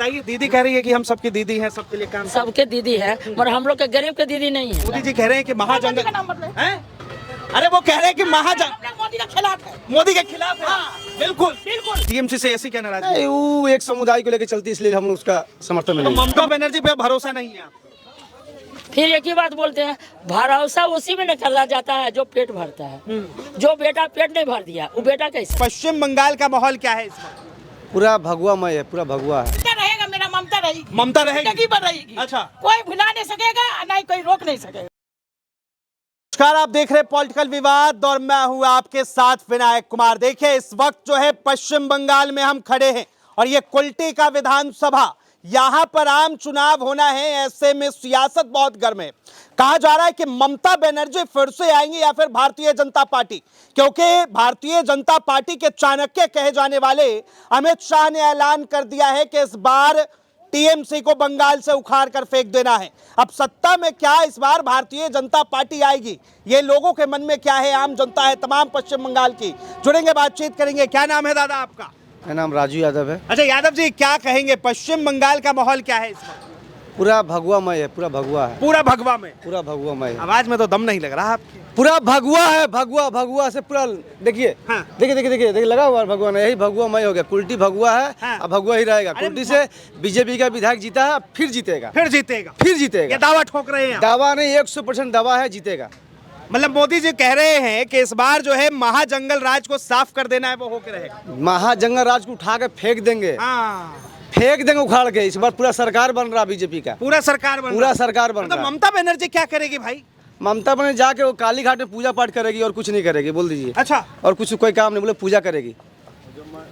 बताइए, दीदी कह रही है कि हम सबकी दीदी हैं, सबके लिए काम सबके दीदी है, मगर हम लोग के गरीब के दीदी नहीं है। मोदी जी कह रहे हैं कि महाजंगल हैं? अरे वो कह रहे हैं कि मोदी के खिलाफ है। मोदी के खिलाफ है। बिल्कुल बिल्कुल। टीएमसी से ऐसी क्या नाराजगी? नहीं, वो एक समुदाय को लेकर चलती, इसलिए हम उसका समर्थन में तो नहीं। ममता बनर्जी पे भरोसा नहीं है आपको? फिर एक ही बात बोलते हैं, भरोसा उसी में न करा जाता है जो पेट भरता है। जो बेटा पेट नहीं भर दिया वो बेटा कैसे? पश्चिम बंगाल का माहौल क्या है इस बार? पूरा भगवामय है, पूरा भगवा है। ममता रहेगा, मेरा ममता रहेगी, ममता रहेगी, जिंदगी भर रहेगी। अच्छा। कोई भुला नहीं सकेगा, ना ही कोई रोक नहीं सकेगा। नमस्कार, आप देख रहे हैं पॉलिटिकल विवाद और मैं हूं आपके साथ विनायक कुमार। देखिए, इस वक्त जो है पश्चिम बंगाल में हम खड़े हैं और ये कुल्टी का विधानसभा, यहां पर आम चुनाव होना है। ऐसे में सियासत बहुत गर्म है। कहा जा रहा है कि ममता बनर्जी फिर से आएंगी या फिर भारतीय जनता पार्टी, क्योंकि भारतीय जनता पार्टी के चाणक्य कहे जाने वाले अमित शाह ने ऐलान कर दिया है कि इस बार टीएमसी को बंगाल से उखाड़ कर फेंक देना है। अब सत्ता में क्या इस बार भारतीय जनता पार्टी आएगी, ये लोगों के मन में क्या है, आम जनता है तमाम पश्चिम बंगाल की। जुड़ेंगे, बातचीत करेंगे। क्या नाम है दादा आपका? मेरा नाम राजू यादव है। अच्छा यादव जी, क्या कहेंगे, पश्चिम बंगाल का माहौल क्या है इस वक्त? पूरा भगवामय है, पूरा भगवा है। पूरा भगवा में? पूरा भगवामय है। आवाज में तो दम नहीं लग रहा आपके। पूरा भगवा है, भगवा भगवा से पूरा। देखिए हाँ। देखिए देखिए देखिए देखिए लगा हुआ है भगवान, यही भगवामय हो गया। कुल्टी भगवा है। हाँ। अब भगवा ही रहेगा। अरे कुल्टी से बीजेपी का विधायक जीता है, फिर जीतेगा। फिर जीतेगा? फिर जीतेगा। ये दावा ठोक रहे हैं आप? दावा नहीं, 100% दावा है, जीतेगा। मतलब मोदी जी कह रहे हैं कि इस बार जो है महाजंगल राज को साफ कर देना है, वो होकर रहेगा। महाजंगल राज को उठा के फेंक देंगे। हाँ, फेंक देंगे उखाड़ के। इस बार पूरा सरकार बन रहा बीजेपी का। पूरा सरकार बन पूरा रहा। सरकार बन तो रहा। ममता बनर्जी क्या करेगी भाई? ममता बने जाके वो काली घाट में पूजा पाठ करेगी और कुछ नहीं करेगी, बोल दीजिए। अच्छा। और कुछ कोई काम नहीं, बोले पूजा करेगी।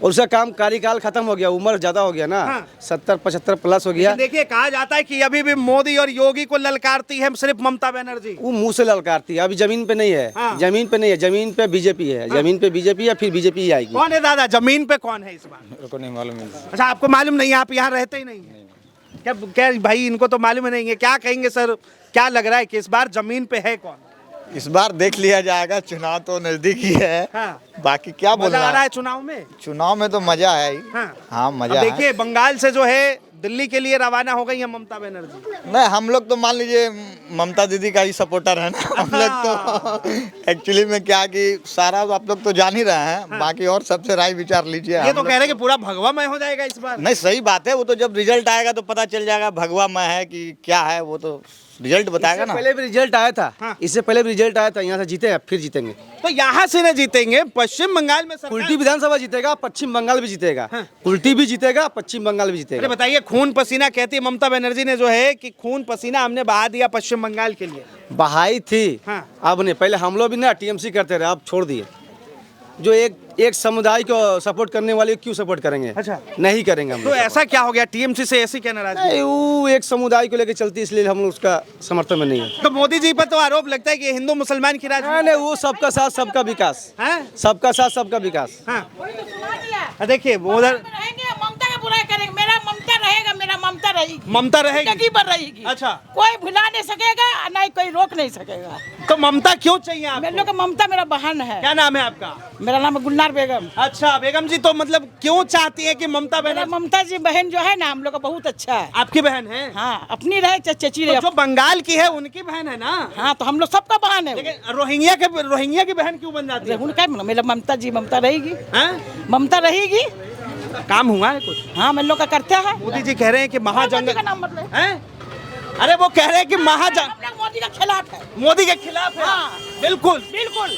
और उसका काम कार्यकाल खत्म हो गया, उम्र ज्यादा हो गया ना। हाँ। 70-75 प्लस हो गया। देखिए, कहा जाता है कि अभी भी मोदी और योगी को ललकारती है सिर्फ ममता बनर्जी। वो मुंह से ललकारती है, अभी जमीन पे नहीं है। हाँ। जमीन पे नहीं है, जमीन पे बीजेपी है। जमीन पे बीजेपी है, फिर बीजेपी ही आएगी। कौन है दादा जमीन पे, कौन है इस बार? मेरे को नहीं मालूम है। अच्छा, आपको मालूम नहीं है, आप यहाँ रहते ही नहीं है क्या? क्या भाई, इनको तो मालूम ही नहीं है। क्या कहेंगे सर, क्या लग रहा है कि इस बार जमीन पे है कौन? इस बार देख लिया जाएगा, चुनाव तो नजदीक ही है। हाँ। बाकी क्या मजा बोलना आ रहा है, है चुनाव में? चुनाव में तो मजा है ही। हाँ मजा है। देखिए, बंगाल से जो है दिल्ली के लिए रवाना हो गई है ममता बनर्जी। नहीं, हम लोग तो मान लीजिए ममता दीदी का ही सपोर्टर है ना। हम लोग तो एक्चुअली में क्या कि सारा आप लोग तो जान ही रहे हैं। बाकी और सबसे राय विचार लीजिए। ये तो कह रहे हैं कि पूरा भगवामय हो जाएगा इस बार। नहीं, सही बात है। वो तो जब रिजल्ट आएगा तो पता चल जाएगा भगवा में है कि क्या है। वो तो रिजल्ट बताएगा ना। पहले भी रिजल्ट आया था। हाँ। इससे पहले भी रिजल्ट आया था, यहाँ से जीते हैं, फिर जीतेंगे। तो यहाँ से न जीतेंगे, पश्चिम बंगाल में सरकार। उल्टी विधानसभा जीतेगा, पश्चिम बंगाल भी जीतेगा। उल्टी भी जीतेगा, पश्चिम बंगाल भी अरे जीतेगा। बताइए, खून पसीना कहती है ममता बनर्जी ने जो है कि खून पसीना हमने बहा दिया पश्चिम बंगाल के लिए। बहाई थी। हाँ। अब नहीं, पहले हम लोग भी ना टीएमसी करते रहे, अब छोड़ दिए। जो एक समुदाय को सपोर्ट करने वाले क्यों सपोर्ट करेंगे? अच्छा। नहीं करेंगे हम तो लोग। ऐसा क्या हो गया, टीएमसी से ऐसी क्या नाराजगी? नहीं, वो एक समुदाय को लेकर चलती, इसलिए हम लोग उसका समर्थन में नहीं है। तो मोदी जी पर तो आरोप लगता है कि हिंदू मुसलमान की राजनीति नहीं, वो सबका साथ सबका विकास। है। सबका साथ सबका विकास। हाँ। देखिए, वो उधर रहेंगे, ममता का बुराई करेंगे। मेरा ममता रहेगा, मेरा ममता रहेगी, ममता रहेगी, जिंदगी भर रहेगी। अच्छा। कोई भुला नहीं सकेगा, ना ही कोई रोक नहीं सकेगा। तो ममता क्यों चाहिए आपको? मेरे लोग का ममता मेरा बहन है। क्या नाम है आपका? मेरा नाम है गुलनार बेगम। अच्छा बेगम जी, तो मतलब क्यों चाहती है कि ममता मेरा बनर्जी? ममता जी बहन जो है ना, हम लोग का बहुत अच्छा है। आपकी बहन है? हाँ, अपनी रहे चची तो रहे। जो बंगाल की है उनकी बहन है ना। हाँ, तो हम लोग सबका बहन है। लेकिन रोहिंग्या की बहन क्यों बन जाती है? उनका मेरा ममता जी ममता रहेगी। हैं? ममता रहेगी। काम हुआ है कुछ? हाँ, हम लोग का करते हैं। मोदी जी कह रहे हैं कि महाजंगल का नाम मतलब हैं? अरे वो कह रहे हैं कि मोदी के खिलाफ है। मोदी के खिलाफ है। हाँ। बिल्कुल बिल्कुल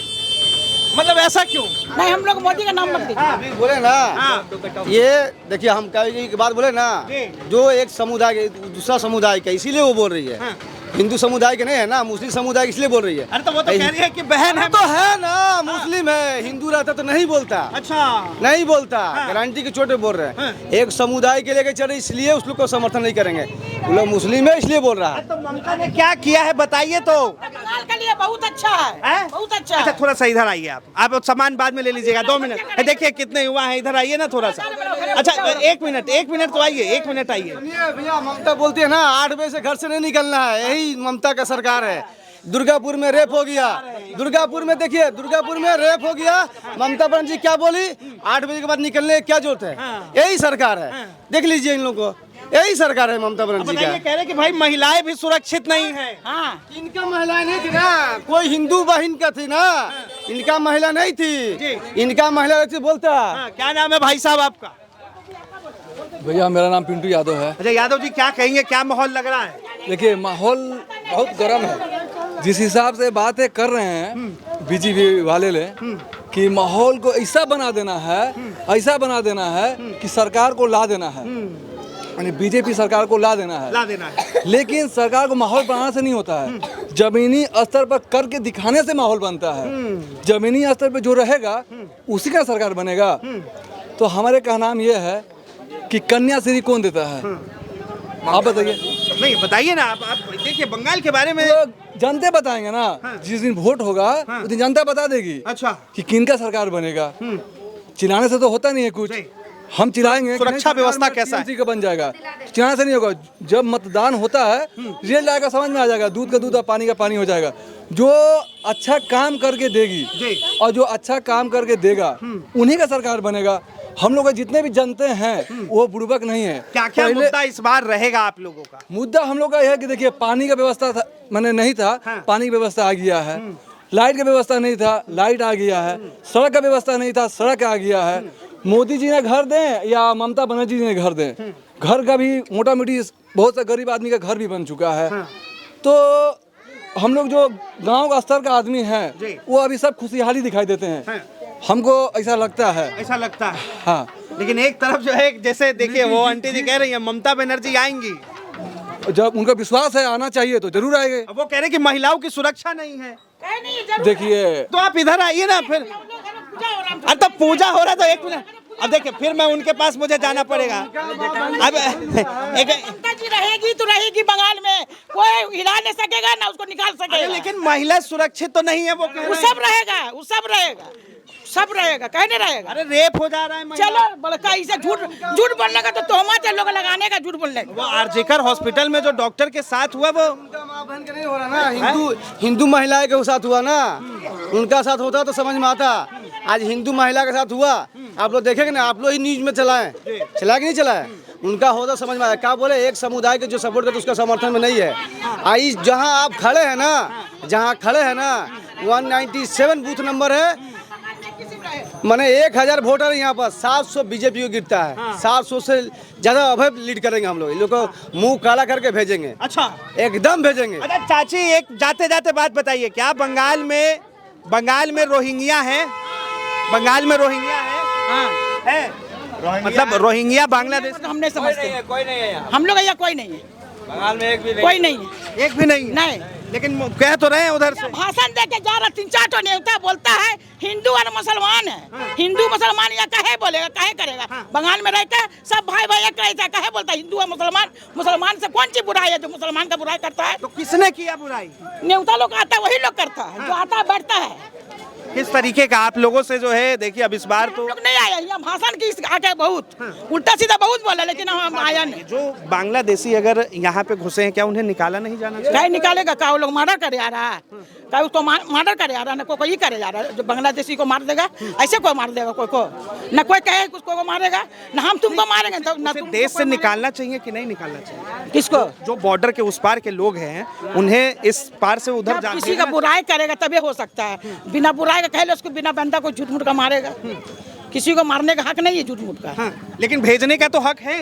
मतलब ऐसा क्यों? नहीं, हम लोग मोदी का नाम मत लीजिए। अभी बोले ना। हाँ। ये देखिए, हम की बात बोले ना, जी। जो एक समुदाय दूसरा समुदाय का, इसीलिए वो बोल रही है। हाँ। हिंदू समुदाय के नहीं है ना, मुस्लिम समुदाय इसलिए बोल रही है। अरे तो वो तो कह रही है कि बहन है। तो है ना, मुस्लिम है। हिंदू रहता तो नहीं बोलता। अच्छा। नहीं बोलता। हाँ। गारंटी के चोटे बोल रहे हैं। हाँ। एक समुदाय के लेके चले, इसलिए उस लोग को समर्थन नहीं करेंगे। वो लोग मुस्लिम है इसलिए बोल रहा है। तो ममता ने क्या किया है बताइए तो। बंगाल के लिए बहुत अच्छा है। बहुत अच्छा अच्छा, है। थोड़ा सा इधर आइए आप सामान बाद में ले लीजिएगा। 2 मिनट देखिए कितने युवा हैं, इधर आइए ना थोड़ा सा। अच्छा 1 मिनट तो आइए, 1 मिनट आइए। सुनिए भैया, ममता बोलती है ना 8 बजे से घर से नहीं निकलना है, यही ममता का सरकार है। दुर्गापुर में रेप हो गया। दुर्गापुर में देखिए, दुर्गापुर में रेप हो गया। ममता बनर्जी क्या बोली? 8 बजे के बाद निकलने की क्या जरूरत है? यही सरकार है। देख लीजिए इन लोगों को। यही सरकार है ममता बनर्जी का। बताइए, कह रहे कि भाई महिलाएं भी सुरक्षित नहीं है। हाँ इनका महिला नहीं थी ना, कोई हिंदू बहन का थी ना, इनका महिला नहीं थी, इनका महिला थी बोलता। हाँ, क्या नाम है भाई साहब आपका? भैया मेरा नाम पिंटू यादव है। अच्छा यादव जी, क्या कहेंगे, क्या माहौल लग रहा है? देखिए माहौल बहुत गर्म है। जिस हिसाब से बातें कर रहे हैं बीजेपी वाले ले कि माहौल को ऐसा बना देना है, ऐसा बना देना है कि सरकार को ला देना है, यानी बीजेपी सरकार को ला देना है। ला देना है। लेकिन सरकार को माहौल बनाने से नहीं होता है, जमीनी स्तर पर करके दिखाने से माहौल बनता है। जमीनी स्तर पर जो रहेगा उसी का सरकार बनेगा। तो हमारे का नाम ये है कि कन्याश्री कौन देता है, आप बताइए। नहीं बताइए ना, आप देखिए बंगाल के बारे में। तो जनता बताएंगे ना, जिस दिन वोट होगा उस दिन जनता बता देगी अच्छा, कि किनका सरकार बनेगा। चिल्लाने से तो होता नहीं है कुछ, हम चिल्लाएंगे सुरक्षा व्यवस्था कैसा है? TMC का बन जाएगा, चिल्लाने से नहीं होगा। जब मतदान होता है रिजल्ट आएगा, समझ में आ जाएगा, दूध का दूध और पानी का पानी हो जाएगा। जो अच्छा काम करके देगी और जो अच्छा काम करके देगा उन्हीं का सरकार बनेगा। हम लोग जितने भी जनते हैं वो बुड़बक नहीं है। क्या क्या मुद्दा इस बार रहेगा आप लोगों का? मुद्दा हम लोग का यह है कि देखिए पानी का व्यवस्था था, मैंने नहीं था, पानी की व्यवस्था आ गया है। लाइट का व्यवस्था नहीं था, लाइट आ गया है। सड़क का व्यवस्था नहीं था, सड़क आ गया है। मोदी जी ने घर दें या ममता बनर्जी जी ने घर दें, घर का भी मोटा मोटी बहुत सा गरीब आदमी का घर भी बन चुका है। तो हम लोग जो गांव का स्तर का आदमी है वो अभी सब खुशहाली दिखाई देते हैं, हमको ऐसा लगता है। ऐसा लगता है। हाँ, लेकिन एक तरफ जो है, जैसे देखिए वो आंटी जी कह रही है ममता बनर्जी आएंगी, जब उनका विश्वास है आना चाहिए तो जरूर आएंगे। अब वो कह रहे कि महिलाओं की सुरक्षा नहीं है। देखिए तो आप इधर आइए ना फिर। अरे तो पूजा हो रहा है, तो एक मिनट, अब देखिए फिर मैं उनके पास मुझे जाना पड़ेगा। अब एक ममता जी रहेगी तो रहेगी बंगाल में, कोई हिला नहीं सकेगा ना उसको निकाल सकेगा। लेकिन महिला सुरक्षित तो नहीं है, वो कह वो रहे हैं। सब रहेगा, वो सब रहेगा, सब रहेगा, कहने रहेगा। अरे रेप हो जा रहा है महिला। चलो बड़का इसे झूठ झूठ बोलने का तो तोहमत है, लोग लगाने का झूठ बोलने का। वो आरजीकर हॉस्पिटल में जो डॉक्टर के साथ हुआ, वो माँ बहन के नहीं हो रहा ना, हिंदू महिलाएं के साथ हुआ ना, उनका साथ होता तो समझ में आता। आज हिंदू महिला के साथ हुआ, आप लोग देखेंगे ना, आप लोग ही न्यूज में चलाएं, चला कि नहीं चलाएं, उनका होता समझ में आया। क्या बोले, एक समुदाय के जो सपोर्ट करते उसका समर्थन में नहीं है। आई जहां आप खड़े हैं ना, जहां खड़े हैं ना, 197 बूथ नंबर है, माने 1000 वोटर यहाँ पर 700 बीजेपी को गिरता है। 700 से ज्यादा अभय लीड करेंगे हम लोग, इन लोग को मुंह काला करके भेजेंगे। अच्छा एकदम भेजेंगे। अच्छा चाची, एक जाते जाते बात बताइए, क्या बंगाल में रोहिंग्या है? बंगाल में रोहिंग्या है? मतलब रोहिंग्या बांग्लादेश हम नहीं समझते, कोई नहीं है, हम लोग यहाँ कोई नहीं है, बंगाल में एक भी कोई नहीं है, एक भी नहीं है। नहीं। लेकिन कह तो रहे हैं उधर से। भाषण दे के जा रहा, 3-4 तो नेता बोलता है हिंदू और मुसलमान है। हिंदू मुसलमान या कहे बोलेगा, कहे करेगा। बंगाल में रहता है सब भाई भाई एक रहता है, कहे बोलता है हिंदू और मुसलमान। मुसलमान से कौन सी बुराई है जो मुसलमान का बुराई करता है? तो किसने किया बुराई? नेता लोग आता है, वही लोग करता है, जो आता है बैठता है। किस तरीके का आप लोगों से जो है, देखिए अब इस बार तो हम लोग नहीं आया यहाँ, भाषण की आके बहुत उल्टा सीधा बहुत बोला, लेकिन हम आया नहीं। जो बांग्लादेशी अगर यहाँ पे घुसे हैं, क्या उन्हें निकाला नहीं जाना चाहिए? क्या निकालेगा? क्या वो लोग मर्डर करे आ रहा है? क्या उसको मर्डर करे आ रहा है? ना कोई करे जा रहा है जो बांग्लादेशी को मार देगा, ऐसे कोई मार देगा कोई को? ना कोई कहे उसको को मारेगा, ना हम तुमको मारेंगे। तो ना उसे देश से निकालना चाहिए कि नहीं निकालना चाहिए? किसको? जो बॉर्डर के उस पार के लोग हैं, उन्हें इस पार से उधर जब जाने किसी का बुराई करेगा तभी हो सकता है। बिना बुराई का कहे उसको, बिना बंदा को झूठ मूठ का मारेगा। किसी को मारने का हक नहीं है झूठ मूठ का। हाँ, लेकिन भेजने का तो हक है।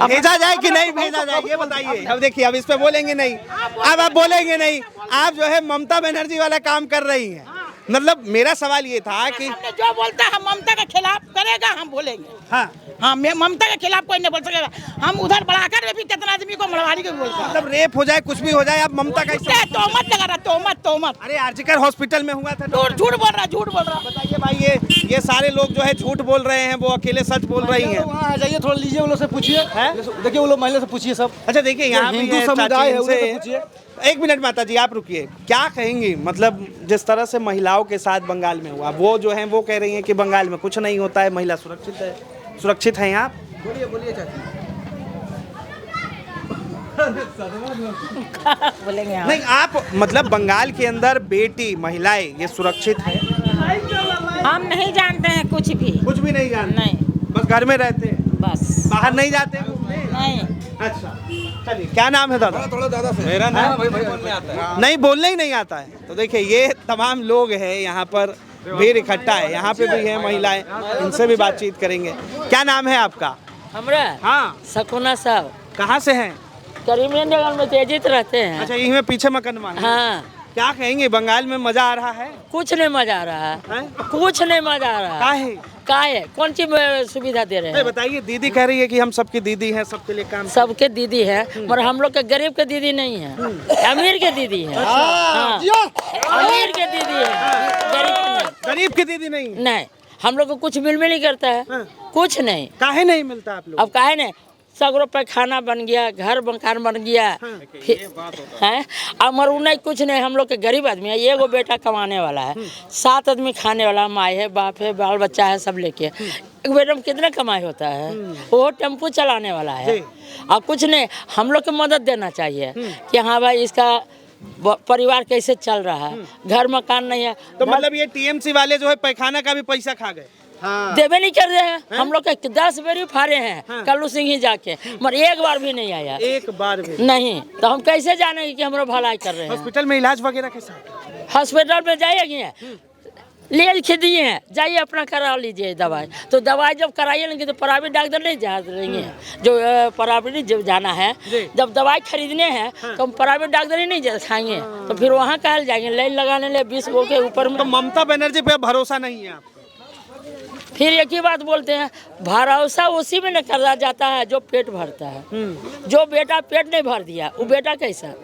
भेजा जाए कि नहीं भेजा जाए, ये बताइए। अब देखिए, अब इस पे बोलेंगे नहीं, अब आप बोलेंगे नहीं, आप जो है ममता बनर्जी वाला काम कर रही हैं। मतलब मेरा सवाल ये था कि हमने जो बोलता है हम ममता के खिलाफ करेगा, हम बोलेंगे। हाँ, हाँ, ममता के खिलाफ कोई नहीं बोल सकेगा। हम उधर बढ़ाकर में भी कितना आदमी को मरवाड़ी को बोलता है। मतलब रेप हो जाए, कुछ भी हो जाए, आप ममता का तोहमत लगा रहा, तोहमत। अरे आरजीकर हॉस्पिटल में हुआ था। झूठ बोल रहा, झूठ बोल रहा। बताइए भाई, ये सारे लोग जो है झूठ बोल रहे हैं, वो अकेले सच बोल रही हैं। वहाँ आ जाइए, थोड़ा लीजिए, वो लोग से पूछिए, देखिए वो लोग महिला से पूछिए सब। अच्छा देखिए, यहाँ हिंदू समुदाय है, उनसे पूछिए। एक मिनट माता जी, आप रुकिए। क्या कहेंगी, मतलब जिस तरह से महिलाओं के साथ बंगाल में हुआ, वो जो है वो कह रही हैं कि बंगाल में कुछ नहीं होता है, महिला सुरक्षित है आप? बोलिए चाची। बोलेंगे नहीं, आप मतलब बंगाल के अंदर बेटी महिलाएं ये सुरक्षित है? हम नहीं जानते हैं कुछ भी। कुछ भी नहीं जानते? नहीं, बस घर में रहते हैं, बस बाहर नहीं जाते हैं घूमने? नहीं। अच्छा चलिए, क्या नाम है दादा? थोड़ा दादा से मेरा नाम भाई बोलने आता है। नहीं, बोलने ही नहीं आता है। तो देखिए ये तमाम लोग हैं यहाँ पर, भीड़ इकट्ठा है, यहाँ पे भी है महिलाएं, इनसे भी बातचीत करेंगे। क्या नाम है आपका? हमरा हाँ, सकुना साहब कहाँ से हैं? करीमनगर में तेजित रहते हैं। अच्छा, यही में पीछे मकनवा है। हाँ, क्या कहेंगे, बंगाल में मजा आ रहा है? कुछ नहीं मजा आ रहा है, हैं? कुछ नहीं मजा आ रहा है। काहे? कौन सी सुविधा दे रहे नहीं, हैं? बताइए। दीदी कह रही है कि हम सबकी दीदी हैं, सबके लिए काम। सबके दीदी है, मगर हम लोग के गरीब के दीदी नहीं है, अमीर के दीदी है। हाँ, अमीर के दीदी है, गरीब के नहीं। गरीब की दीदी नहीं। नहीं, हम लोग को कुछ मिल नहीं करता है, कुछ नहीं। काहे नहीं मिलता आप लोग? अब काहे नहीं, सगरों पे खाना बन गया, घर मकान बन गया, है अब मरू नहीं, कुछ नहीं। हम लोग के गरीब आदमी है, एगो बेटा कमाने वाला है, 7 आदमी खाने वाला, माँ है, बाप है, बाल बच्चा है, सब लेके। एक बेटा में कितना कमाई होता है, वो टेम्पू चलाने वाला है। और कुछ नहीं, हम लोग को मदद देना चाहिए कि हाँ भाई इसका परिवार कैसे चल रहा है, घर मकान नहीं है। तो मतलब ये टीएमसी वाले जो है पैखाना का भी पैसा खा गए। हाँ। देवे नहीं कर रहे हैं। हम लोग के 10 बारी फाड़े हैं कल्लू सिंह ही जाके, मगर एक बार भी नहीं आया, एक बार भी नहीं। तो हम कैसे जानेंगे कि हमारा भलाई कर रहे हैं? हॉस्पिटल में इलाज वगैरह कैसा? हॉस्पिटल में जाइए, ले दिए हैं, जाइए अपना करा लीजिए दवाई। तो दवाई जब कराइए लेंगे तो प्राइवेट डॉक्टर नहीं जा देंगे, जो प्राइवेट जब जाना है, जब दवाई खरीदने हैं तो हम प्राइवेट डॉक्टर ही नहीं खाएंगे, तो फिर वहाँ कहाँ जाएंगे लाइन लगाने ले 20 गो के ऊपर में। तो ममता बनर्जी पे भरोसा नहीं है आपको? फिर एक ही बात बोलते हैं, भरोसा उसी में न करा जाता है जो पेट भरता है। जो बेटा पेट नहीं भर दिया वो बेटा कैसा?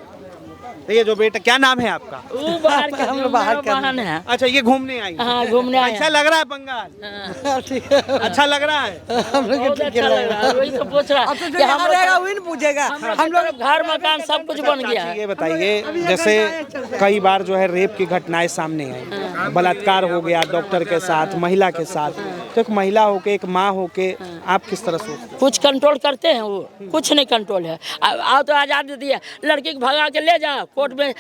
तो ये जो बेटा, क्या नाम है आपका? वो बाहर के बहन है। अच्छा, ये घूमने आई? हाँ, घूमने आए। अच्छा लग रहा है बंगाल? अच्छा लग रहा है? बहुत अच्छा लग रहा है, वही तो पूछ रहा है कि हम लोग घर मकान सब कुछ बन गया है। ये बताइए, जैसे कई बार जो है रेप की घटनाएं सामने आई, बलात्कार हो गया डॉक्टर के साथ, महिला के साथ, तो एक महिला होके, एक माँ होके आप किस तरह सोचते? कुछ कंट्रोल करते हैं वो? कुछ नहीं कंट्रोल है। आओ तो आज़ाद दे दिया, लड़की को भगा के ले जाओ कोर्ट में,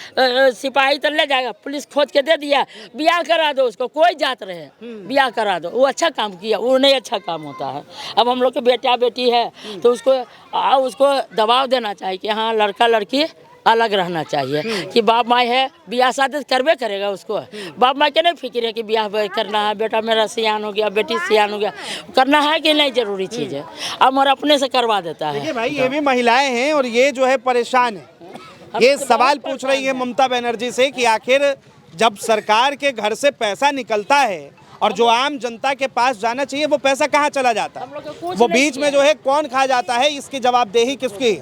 सिपाही तो ले जाएगा, पुलिस खोज के दे दिया, ब्याह करा दो उसको, कोई जात रहे ब्याह करा दो, वो अच्छा काम किया, वो नहीं अच्छा काम होता है। अब हम लोग के बेटा बेटी है तो उसको दबाव देना चाहिए कि हाँ लड़का लड़की अलग रहना चाहिए, कि बाप माँ है, ब्याह शादी करबे करेगा उसको। बाप माँ के नहीं फिक्र है कि ब्याह करना है, बेटा मेरा सियान हो गया, बेटी सियान हो गया, करना है कि नहीं जरूरी चीज़ है, अब और अपने से करवा देता है। भाई ये भी महिलाएं हैं और ये जो है परेशान है, ये सवाल पूछ रही है ममता बनर्जी से कि आखिर जब सरकार के घर से पैसा निकलता है और जो आम जनता के पास जाना चाहिए वो पैसा कहाँ चला जाता है, वो बीच में जो है कौन खा जाता है, इसकी जवाबदेही किसकी?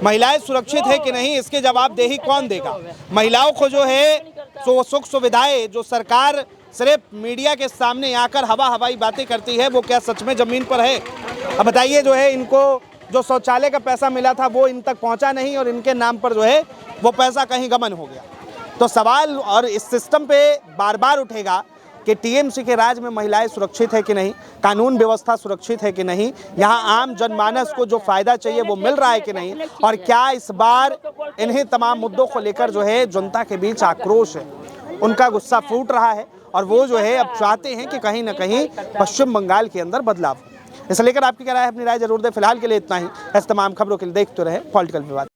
महिलाएं सुरक्षित है कि नहीं, इसकी जवाबदेही कौन देगा? महिलाओं को जो है सुख सुविधाएं जो सरकार सिर्फ मीडिया के सामने आकर हवाई बातें करती है, वो क्या सच में जमीन पर है? अब बताइए, जो है इनको जो शौचालय का पैसा मिला था वो इन तक पहुंचा नहीं और इनके नाम पर जो है वो पैसा कहीं गमन हो गया। तो सवाल और इस सिस्टम पे बार बार उठेगा कि टीएमसी के राज में महिलाएं सुरक्षित है कि नहीं, कानून व्यवस्था सुरक्षित है कि नहीं, यहाँ आम जनमानस को जो फायदा चाहिए वो मिल रहा है कि नहीं, और क्या इस बार इन्हीं तमाम मुद्दों को लेकर जो है जनता के बीच आक्रोश है, उनका गुस्सा फूट रहा है और वो जो है अब चाहते हैं कि कहीं ना कहीं पश्चिम बंगाल के अंदर बदलाव हो। इसे लेकर आपकी क्या राय है, अपनी राय जरूर दें। फिलहाल के लिए इतना ही। ऐसे तमाम खबरों के लिए देखते रहे पॉलिटिकल विवाद।